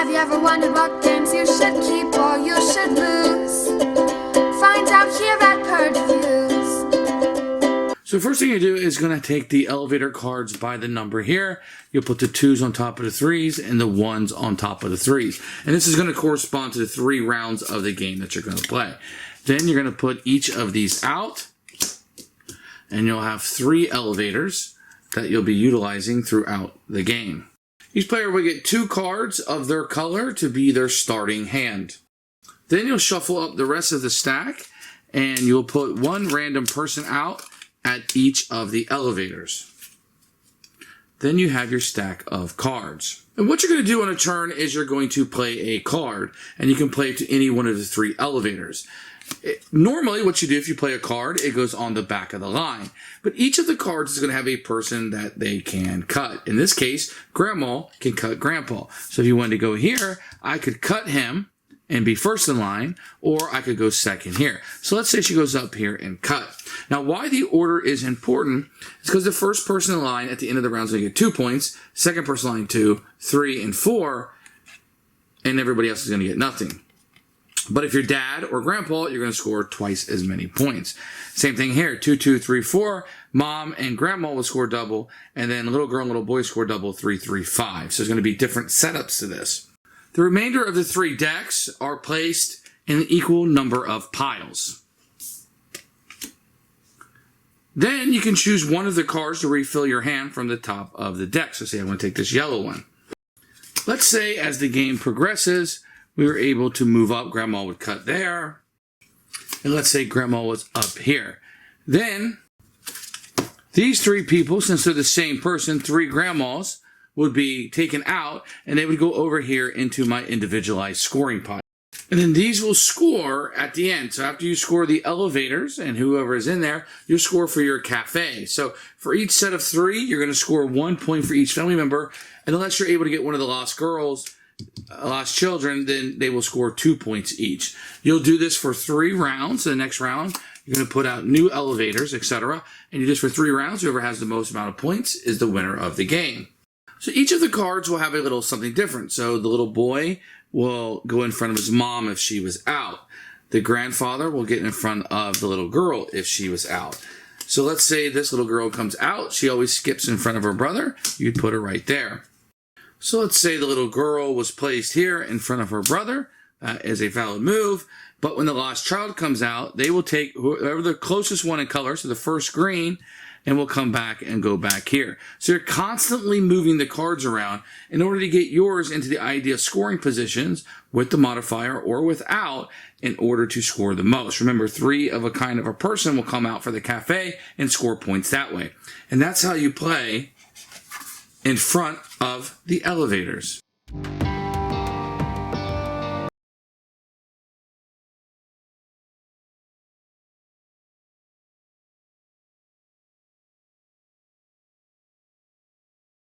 Have you ever wondered what games you should keep or you should lose? Find out here at Purge Reviews. So the first thing you do is going to take the elevator cards by the number here. You'll put the 2s on top of the 3s and the 1s on top of the 3s. And this is going to correspond to the 3 rounds of the game that you're going to play. Then you're going to put each of these out. And you'll have 3 elevators that you'll be utilizing throughout the game. Each player will get 2 cards of their color to be their starting hand. Then you'll shuffle up the rest of the stack and you'll put 1 random person out at each of the elevators. Then you have your stack of cards. And what you're going to do on a turn is you're going to play a card, and you can play it to any one of the 3 elevators. Normally, what you do if you play a card, it goes on the back of the line. But each of the cards is going to have a person that they can cut. In this case, Grandma can cut Grandpa. So if you wanted to go here, I could cut him and be first in line, or I could go second here. So let's say she goes up here and cut. Now, why the order is important is because the first person in line at the end of the round is going to get 2 points, second person in line 2, 3, and 4, and everybody else is going to get nothing. But if you're dad or grandpa, you're going to score twice as many points. Same thing here, 2, 2, 3, 4. Mom and grandma will score double, and then little girl and little boy score double, 3, 3, 5. So there's going to be different setups to this. The remainder of the 3 decks are placed in an equal number of piles. Then you can choose one of the cards to refill your hand from the top of the deck. So say I want to take this yellow one. Let's say as the game progresses, we were able to move up. Grandma would cut there. And let's say Grandma was up here. Then these 3 people, since they're the same person, 3 grandmas, would be taken out, and they would go over here into my individualized scoring pile. And then these will score at the end. So after you score the elevators and whoever is in there, you'll score for your cafe. So for each set of 3, you're going to score 1 point for each family member. And unless you're able to get one of the lost girls, lost children, then they will score 2 points each. You'll do this for 3 rounds. The next round, you're going to put out new elevators, etc. And you do this for 3 rounds. Whoever has the most amount of points is the winner of the game. So each of the cards will have a little something different. So the little boy will go in front of his mom if she was out. The grandfather will get in front of the little girl if she was out. So let's say this little girl comes out. She always skips in front of her brother. You'd put her right there. So let's say the little girl was placed here in front of her brother. That is a valid move. But when the lost child comes out, they will take whoever the closest one in color, so the first green, and we'll come back and go back here. So you're constantly moving the cards around in order to get yours into the ideal scoring positions with the modifier or without in order to score the most. Remember, 3 of a kind of a person will come out for the cafe and score points that way. And that's how you play in front of the elevators.